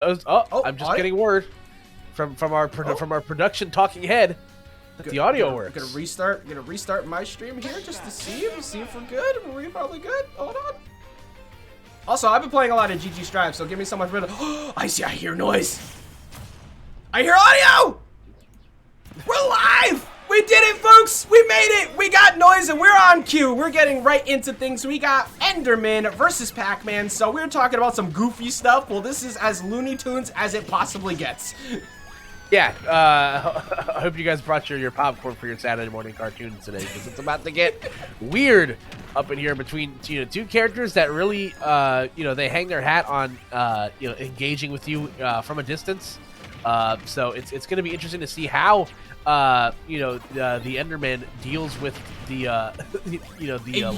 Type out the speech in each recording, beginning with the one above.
I'm just getting word from our production talking head that the audio works. I'm gonna restart my stream here just to see if we're good. We're probably good. Hold on. Also, I've been playing a lot of GG Strive, so give me so much better. I hear noise. I hear audio. We're live. We did it, folks! We made it! We got noise and we're on cue. We're getting right into things. We got Enderman versus Pac-Man, so we're talking about some goofy stuff. Well, this is as Looney Tunes as it possibly gets. Yeah, I hope you guys brought your popcorn for your Saturday morning cartoons today, because it's about to get weird up in here between two characters that really, they hang their hat on, engaging with you from a distance. So it's going to be interesting to see how the Enderman deals with the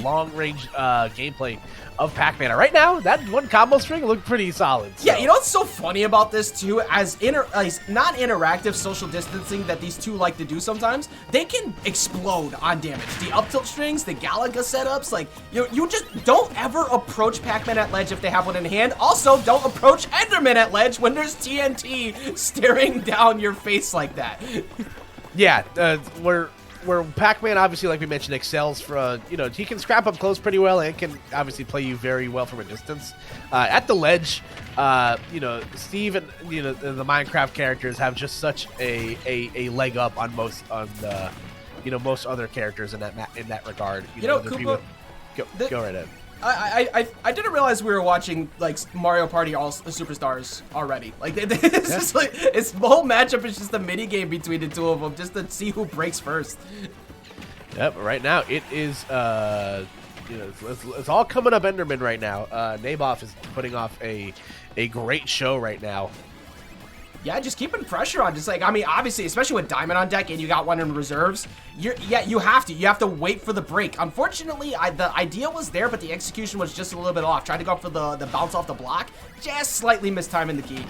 long range gameplay of Pac-Man. Right now, that one combo string looked pretty solid. So. Yeah, you know what's so funny about this too? As non-interactive social distancing that these two like to do sometimes, they can explode on damage. The up tilt strings, the Galaga setups, like you just don't ever approach Pac-Man at ledge if they have one in hand. Also, don't approach Enderman at ledge when there's TNT staring down your face like that. Yeah, where Pac-Man, obviously, like we mentioned, excels for, he can scrap up close pretty well and can obviously play you very well from a distance. At the ledge, Steve and, the Minecraft characters have just such a leg up on most other characters in that regard. Koopa, go right ahead. I didn't realize we were watching like Mario Party All Superstars already. Like it's just like the whole matchup is just a mini game between the two of them, just to see who breaks first. Yep. Right now it is it's all coming up Enderman right now. Neibaf is putting off a great show right now. Yeah, just keeping pressure on. Just like, I mean, obviously, especially with Diamond on deck and you got one in reserves, you have to wait for the break. Unfortunately, the idea was there, but the execution was just a little bit off. Tried to go for the bounce off the block, just slightly missed time in the key.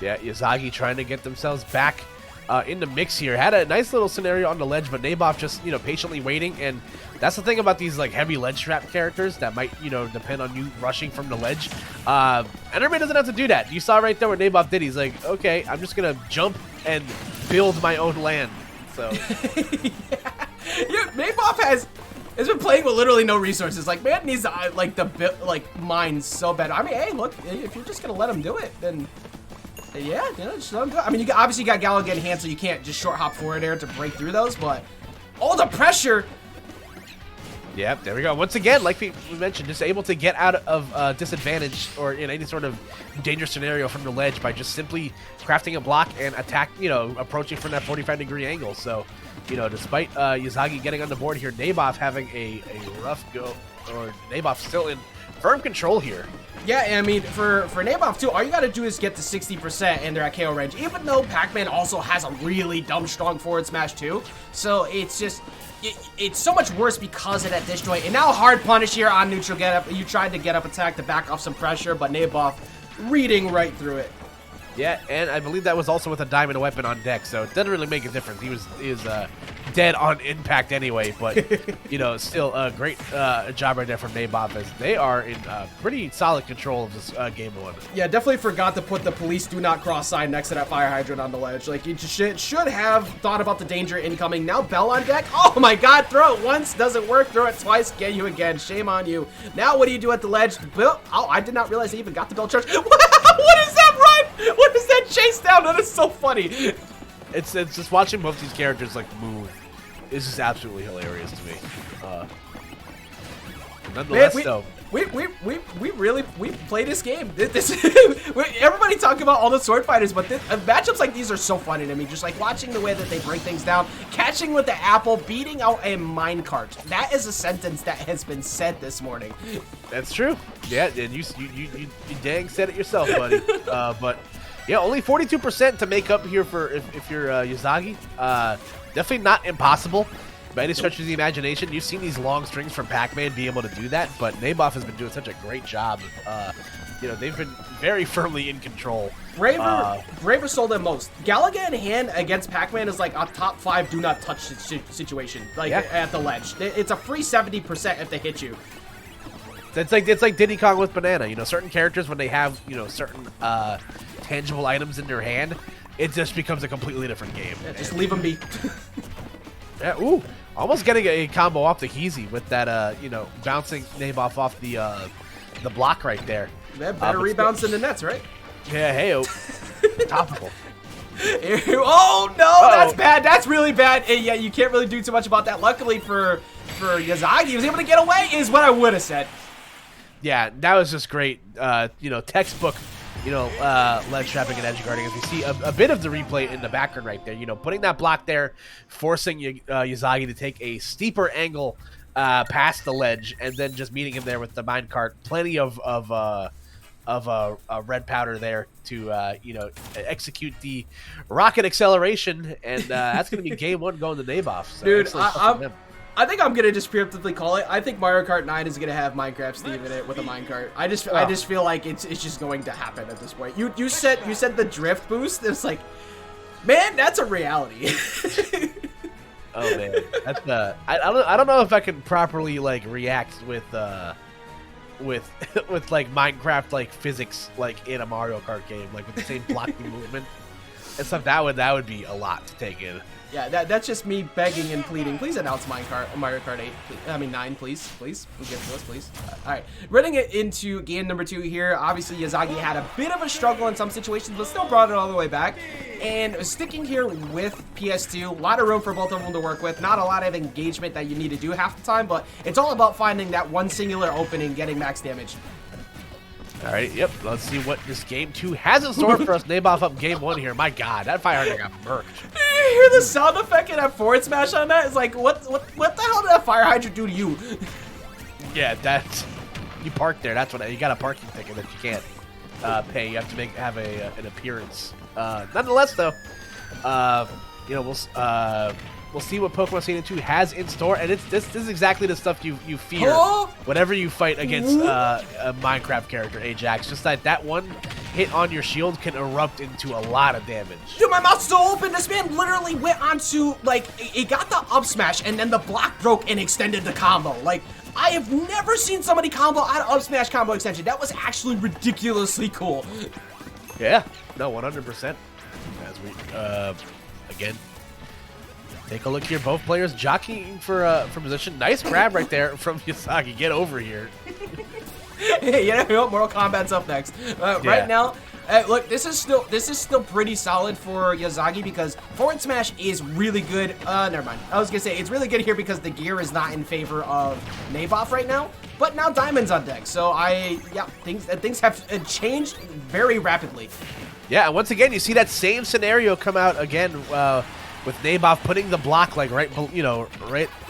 Yeah, Yazagi trying to get themselves back in the mix here. Had a nice little scenario on the ledge, but Neibaf just, patiently waiting. And that's the thing about these, like, heavy ledge trap characters that might, depend on you rushing from the ledge. Enderman doesn't have to do that. You saw right there what Neibaf did. He's like, okay, I'm just going to jump and build my own land. So, Neibaf has been playing with literally no resources. Like, man needs to, mine so bad. I mean, hey, look, if you're just going to let him do it, then... Yeah, just let him do it. I mean, you obviously got Galaga in hand, so you can't just short hop forward air to break through those, but all the pressure. Yep, there we go. Once again, like we mentioned, just able to get out of disadvantage or in any sort of dangerous scenario from the ledge by just simply crafting a block and attack, approaching from that 45-degree angle. So, despite Yazagi getting on the board here, Neibaf having a rough go, or Neibaf still in firm control here. Yeah, I mean, for Neibaf too, all you gotta do is get to 60% and they're at KO range, even though Pac-Man also has a really dumb strong forward smash too. So it's just, it's so much worse because of that disjoint. And now hard punish here on neutral get up. You tried to get up attack to back off some pressure, but Neibaf reading right through it. Yeah, and I believe that was also with a diamond weapon on deck, so it doesn't really make a difference. He was dead on impact anyway, but still a great job right there from Neibaf, as they are in pretty solid control of this game one. Yeah, definitely forgot to put the police do not cross sign next to that fire hydrant on the ledge. Like, you should have thought about the danger incoming. Now Bell on deck. Oh my God! Throw it once, doesn't work. Throw it twice, get you again. Shame on you. Now what do you do at the ledge? Bill. Oh, I did not realize they even got the bell charge. What is that run? What is that chase down? That is so funny. It's just watching both these characters like move. It's just absolutely hilarious to me. Nonetheless, though, we play this game. Everybody talk about all the sword fighters, but matchups like these are so funny to me. Just like watching the way that they break things down, catching with the apple, beating out a minecart. That is a sentence that has been said this morning. That's true. Yeah, and you dang said it yourself, buddy. But yeah, only 42% to make up here for if you're Yazagi. Definitely not impossible by any stretch of the imagination. You've seen these long strings from Pac-Man be able to do that, but Neibaf has been doing such a great job. They've been very firmly in control. Braver sold them most. Galaga in hand against Pac-Man is like a top 5 do not touch situation, like at the ledge. It's a free 70% if they hit you. It's like Diddy Kong with Banana. You know, certain characters, when they have, you know, certain tangible items in their hand, it just becomes a completely different game. Yeah, just leave them be. Yeah, ooh, almost getting a combo off the Heezy with that, you know, bouncing Neibaf off the block right there. Yeah, better rebounds than the nets, right? Yeah, hey-o. Topical. Oh, no, that's bad. That's really bad. And yeah, you can't really do too much about that. Luckily for Yazagi, he was able to get away, is what I would have said. Yeah, that was just great. You know, textbook, you know, ledge trapping and edge guarding, as we see a bit of the replay in the background right there. You know, putting that block there, forcing Yazagi to take a steeper angle past the ledge, and then just meeting him there with the minecart. Plenty of red powder there to you know, execute the rocket acceleration, and that's going to be game one going to Neibaf. So dude, I think I'm gonna just preemptively call it. I think Mario Kart 9 is gonna have Minecraft Steve in it with a minecart. I just feel like it's just going to happen at this point. You said the drift boost. It's like, man, that's a reality. Oh man, that's I don't know if I can properly like react with like Minecraft like physics like in a Mario Kart game, like with the same blocking movement and stuff. That would be a lot to take in. Yeah, that's just me begging and pleading. Please announce Mario Kart 8. I mean 9, please. Please. Give it to us, please. All right. Running it into game number 2 here. Obviously, Yazagi had a bit of a struggle in some situations, but still brought it all the way back. And sticking here with PS2, a lot of room for both of them to work with. Not a lot of engagement that you need to do half the time, but it's all about finding that one singular opening, getting max damage. All right, yep. Let's see what this game 2 has in store for us. Neibaf up game 1 here. My God, that fire hydrant got murked. You hear the sound effect and that forward smash on that? It's like, what the hell did that fire hydrant do to you? Yeah, that's, you parked there. That's what you got, a parking ticket that you can't pay. You have to have an appearance. Nonetheless, though, you know, we'll see what Pokemon Stadium 2 has in store, and this is exactly the stuff you fear whenever you fight against a Minecraft character, Ajax. Just that one hit on your shield can erupt into a lot of damage. Dude, my mouth's still open. This man literally went onto, like, it got the up smash, and then the block broke and extended the combo. Like, I have never seen somebody combo out of up smash combo extension. That was actually ridiculously cool. Yeah, no, 100%. As we, again, take a look here. Both players jockeying for position. Nice grab right there from Yazagi. Get over here. Hey, you know, Mortal Kombat's up next. Right now, look, this is still pretty solid for Yazagi because forward smash is really good. Never mind. I was gonna say it's really good here because the gear is not in favor of Neibaf right now. But now Diamond's on deck, so things have changed very rapidly. Yeah, and once again, you see that same scenario come out again. With Neibaf putting the block like right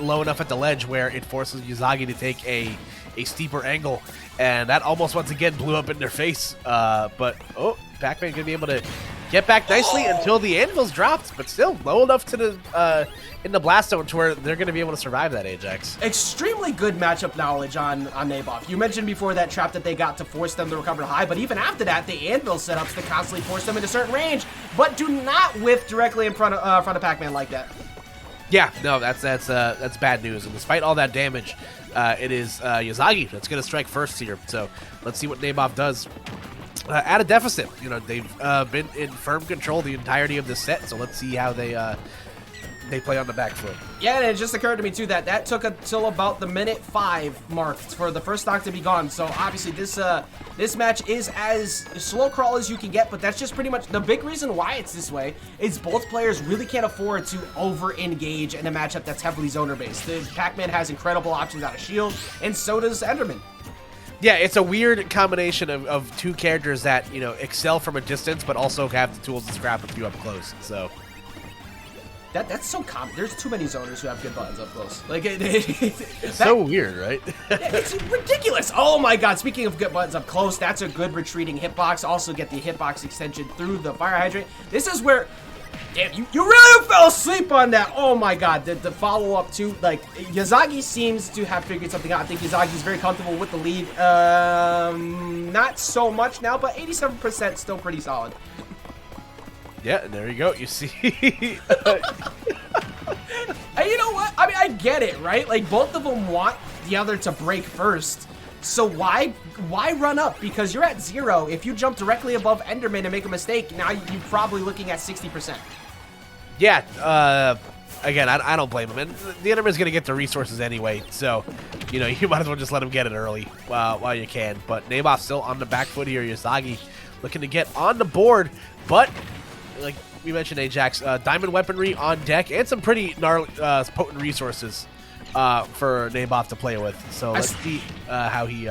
low enough at the ledge where it forces Yazagi to take a steeper angle, and that almost once again blew up in their face. But Pac-Man gonna be able to get back nicely until the anvil's dropped, but still low enough to the in the blast zone to where they're gonna be able to survive that, Ajax. Extremely good matchup knowledge on Neibaf. You mentioned before that trap that they got to force them to recover high, but even after that, the anvil setups to constantly force them into certain range, but do not whiff directly in front of Pac-Man like that. Yeah, no, that's bad news. And despite all that damage, it is Yazagi that's gonna strike first here. So let's see what Neibaf does. At a deficit, you know, they've been in firm control the entirety of this set. So let's see how they play on the back foot. Yeah, and it just occurred to me too that took until about the minute 5 mark for the first stock to be gone. So obviously this match is as slow crawl as you can get, but that's just pretty much the big reason why it's this way is both players really can't afford to over engage in a matchup that's heavily zoner based. The Pac-Man has incredible options out of shield, and so does Enderman. Yeah, it's a weird combination of two characters that, you know, excel from a distance, but also have the tools to scrap with you up close. So that's so common. There's too many zoners who have good buttons up close. Like it's so weird, right? It's ridiculous. Oh my God! Speaking of good buttons up close, that's a good retreating hitbox. Also get the hitbox extension through the fire hydrant. This is where. Damn, you really fell asleep on that. Oh my God, the follow-up too. Like, Yazagi seems to have figured something out. I think Yazagi's very comfortable with the lead. Not so much now, but 87% still pretty solid. Yeah, and there you go. You see. And you know what? I mean, I get it, right? Like, both of them want the other to break first. So why run up? Because you're at 0. If you jump directly above Enderman and make a mistake, now you're probably looking at 60%. Yeah, again, I don't blame him. And the Enderman's going to get the resources anyway, so, you know, you might as well just let him get it early while you can. But Neibaf still on the back foot here. Yazagi looking to get on the board, but, like we mentioned, Ajax, diamond weaponry on deck and some pretty gnarly, potent resources for Neibaf to play with. So let's see how he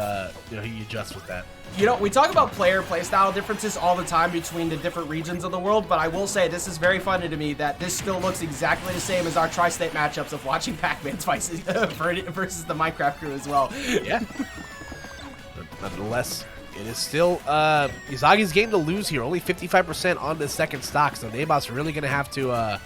he adjusts with that. You know, we talk about playstyle differences all the time between the different regions of the world, but I will say this is very funny to me that this still looks exactly the same as our tri-state matchups of watching Pac-Man's fights versus the Minecraft crew as well. Yeah. But nonetheless, it is still Yazagi's game to lose here. Only 55% on the second stock, so Neibaf's really going to have to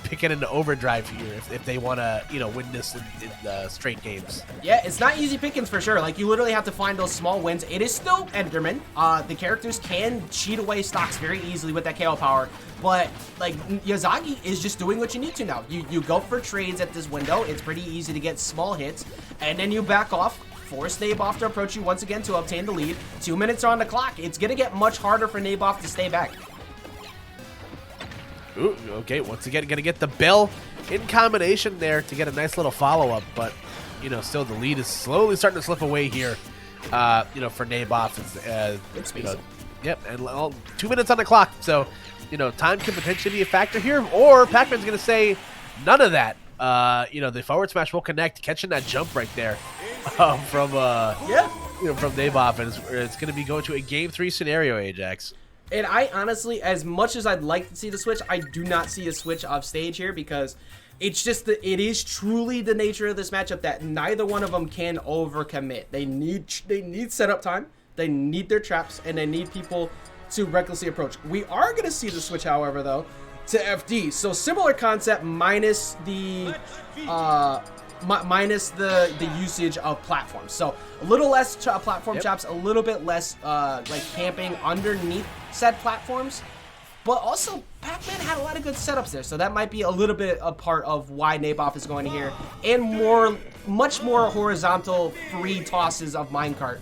pick it into overdrive here if they want to, win this in straight games. Yeah, it's not easy pickings for sure. Like, you literally have to find those small wins. It is still Enderman. The characters can cheat away stocks very easily with that KO power, but, like, Yazagi is just doing what you need to now. You go for trades at this window. It's pretty easy to get small hits, and then you back off, force Neibaf to approach you once again to obtain the lead. 2 minutes are on the clock. It's going to get much harder for Neibaf to stay back. Ooh, okay, once again, going to get the bell in combination there to get a nice little follow-up, but, still the lead is slowly starting to slip away here, for Neibaf. Yep, and 2 minutes on the clock, so, time can potentially be a factor here, or Pac-Man's going to say none of that. The forward smash will connect, catching that jump right there from Neibaf, and it's going to be going to a Game 3 scenario, Ajax. And I honestly, as much as I'd like to see the switch, I do not see a switch off stage here because it's just it is truly the nature of this matchup that neither one of them can overcommit. They need setup time, they need their traps, and they need people to recklessly approach. We are going to see the switch, however, though, to FD. So similar concept minus the usage of platforms. So a little less platform chops, a little bit less like camping underneath said platforms, but also Pac-Man had a lot of good setups there, so that might be a little bit a part of why Neibaf is going here, and much more horizontal free tosses of minecart.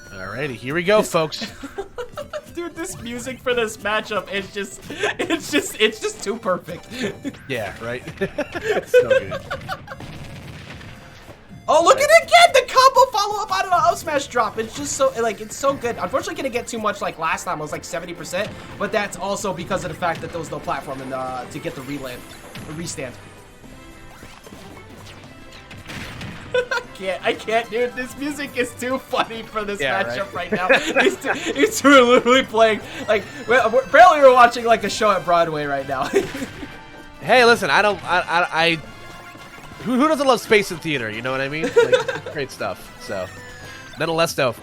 Alrighty, here we go, folks. Dude, this music for this matchup it's just too perfect. Yeah, right. So good. Oh, look at it again! The combo follow-up out of the up smash drop. It's just so, it's so good. Unfortunately, couldn't get too much like last time. It was like 70%, but that's also because of the fact that there was no platform and to get the restand. I can't, dude. This music is too funny for this matchup right now. These two are literally playing, like, apparently we're watching like a show at Broadway right now. Hey, listen, who doesn't love space and theater, you know what I mean? Like, great stuff. So, nonetheless, though,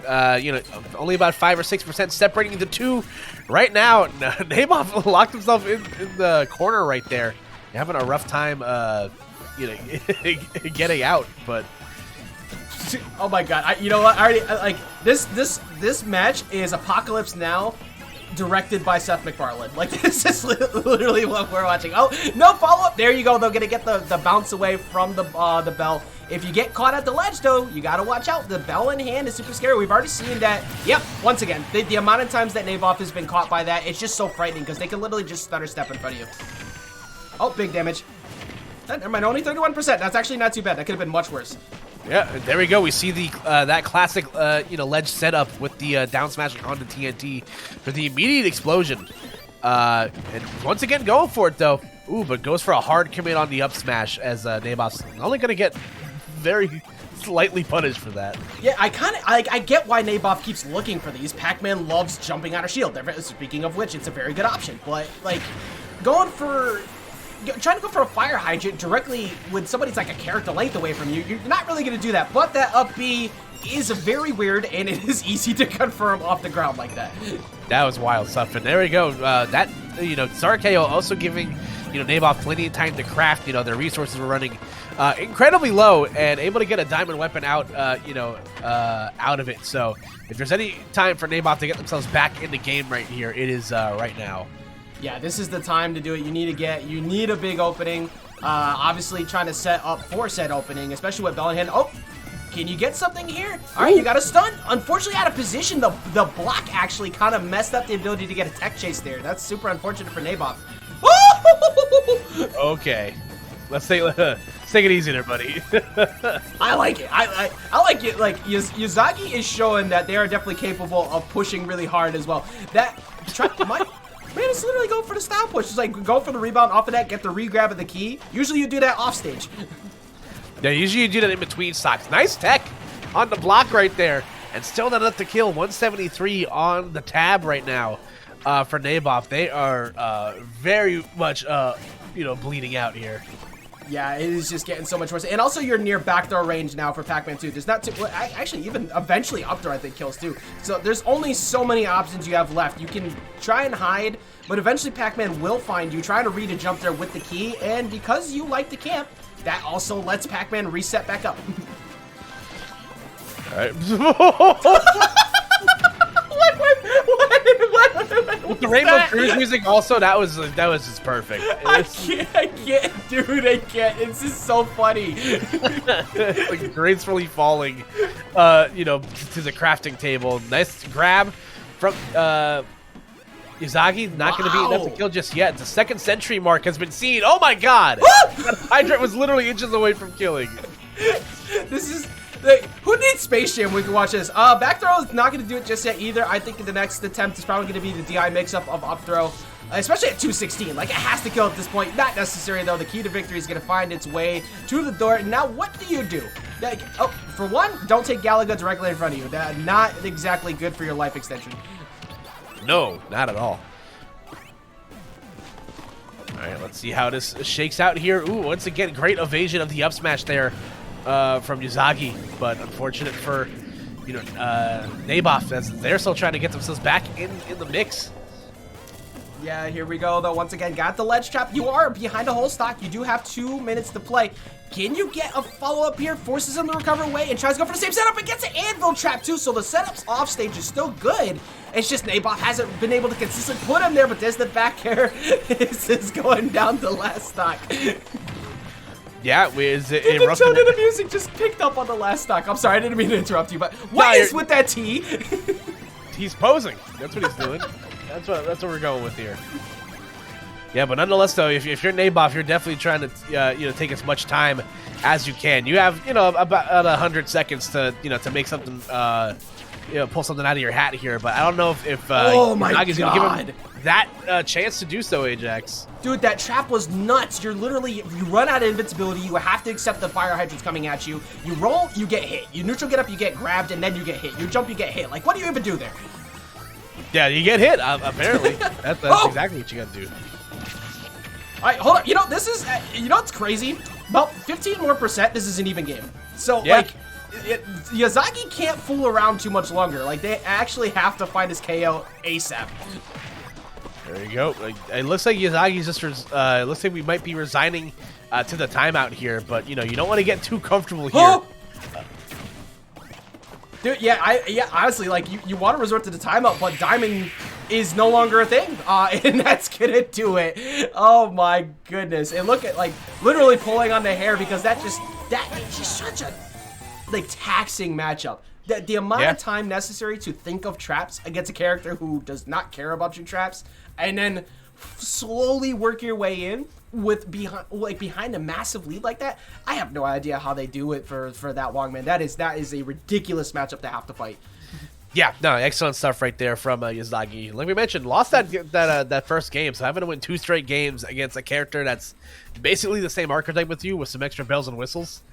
only about 5 or 6% separating the two right now. Neibaf locked himself in the corner right there. Having a rough time, getting out, but. Oh my god! You know what? I already like this match is Apocalypse Now, directed by Seth MacFarlane. Like, this is literally what we're watching. Oh, no follow-up. There you go. They're gonna get the bounce away from the bell. If you get caught at the ledge, though, you gotta watch out. The bell in hand is super scary. We've already seen that. Yep. Once again, the amount of times that Neibaf has been caught by that, it's just so frightening because they can literally just stutter step in front of you. Oh, big damage. Never mind. Only 31%. That's actually not too bad. That could have been much worse. Yeah, there we go. We see the that classic ledge setup with the down smash on the TNT for the immediate explosion. And once again going for it though. Ooh, but goes for a hard commit on the up smash as Neibaf's only going to get very slightly punished for that. Yeah, I get why Neibaf keeps looking for these. Pac-Man loves jumping on a shield. Speaking of which, it's a very good option. But like trying to go for a fire hydrant directly when somebody's like a character length away from you, you're not really going to do that. But that up B is very weird, and it is easy to confirm off the ground like that. That was wild stuff. And there we go. Star KO also giving, Neibaf plenty of time to craft. Their resources were running incredibly low and able to get a diamond weapon out, out of it. So if there's any time for Neibaf to get themselves back in the game right here, it is right now. Yeah, this is the time to do it. You need a big opening. Obviously trying to set up for said opening, especially with Bell in hand. Oh, can you get something here? All right, you got a stun. Unfortunately, out of position, the block actually kind of messed up the ability to get a tech chase there. That's super unfortunate for Neibaf. Okay. Let's take it easy there, buddy. I like it. I like it. Like, Yazagi is showing that they are definitely capable of pushing really hard as well. That man is literally going for the style push. It's like go for the rebound off of that, get the re-grab of the key. Usually you do that off stage. Yeah, usually you do that in between stocks. Nice tech on the block right there. And still not enough to kill. 173 on the tab right now for Neibaf. They are very much, bleeding out here. Yeah, it is just getting so much worse. And also you're near backdoor range now for Pac-Man too. There's not too, well, actually even eventually up throw I think kills too. So there's only so many options you have left. You can try and hide, but eventually Pac-Man will find you trying to read a jump there with the key. And because you like the camp, that also lets Pac-Man reset back up. All right. What With the Rainbow Cruise music also, that was just perfect. I can't, dude, I can't. It's just so funny. Like gracefully falling, to the crafting table. Nice grab from Yazagi. Not going to be enough to kill just yet. The second century mark has been seen. Oh my God! Hydrant was literally inches away from killing. This is. Like, who needs Space Jam? We can watch this. Back throw is not going to do it just yet either. I think the next attempt is probably going to be the DI mix-up of up throw, especially at 216. Like, it has to kill at this point. Not necessary, though. The key to victory is going to find its way to the door. Now, what do you do? Like, for one, don't take Galaga directly in front of you. That's not exactly good for your life extension. No, not at all. All right, let's see how this shakes out here. Ooh, once again, great evasion of the up smash there. From Yazagi, but unfortunate for, Neibaf, as they're still trying to get themselves back in the mix. Yeah, here we go, though. Once again, got the ledge trap. You are behind a whole stock. You do have 2 minutes to play. Can you get a follow-up here? Forces him to recover away and tries to go for the same setup and gets an anvil trap, too. So the setups off stage is still good. It's just Neibaf hasn't been able to consistently put him there, but there's the back air. This is going down the last stock. Yeah, is it the tone of the music just picked up on the last stock. I'm sorry, I didn't mean to interrupt you, but what is with that T? He's posing. That's what he's doing. That's what we're going with here. Yeah, but nonetheless, though, if you're Neibaf, you're definitely trying to take as much time as you can. You have about 100 seconds to to make something pull something out of your hat here. But I don't know if oh my Nagi's gonna give him that chance to do so, Ajax. Dude, that trap was nuts. You're literally, you run out of invincibility, you have to accept the fire hydrants coming at you. You roll, you get hit. You neutral get up, you get grabbed, and then you get hit. You jump, you get hit. Like, what do you even do there? Yeah, you get hit, apparently. That's exactly what you gotta do. All right, hold up. This is, what's crazy? About 15% more, this is an even game. So, yeah. like, Yazagi can't fool around too much longer. Like, they actually have to find his KO ASAP. There you go. It looks like Yazagi's just, looks like we might be resigning to the timeout here, but, you don't want to get too comfortable here. Oh! Dude, yeah, honestly, like, you want to resort to the timeout, but Diamond is no longer a thing, and that's gonna do it. Oh my goodness. And look at, like, literally pulling on the hair because that is just such a, like, taxing matchup. The amount of time necessary to think of traps against a character who does not care about your traps, and then slowly work your way in with behind a massive lead like that. I have no idea how they do it for that long, man. That is a ridiculous matchup to have to fight. Yeah, no, excellent stuff right there from Yazagi. Like we mentioned, lost that first game, so having to win 2 straight games against a character that's basically the same archetype with you with some extra bells and whistles.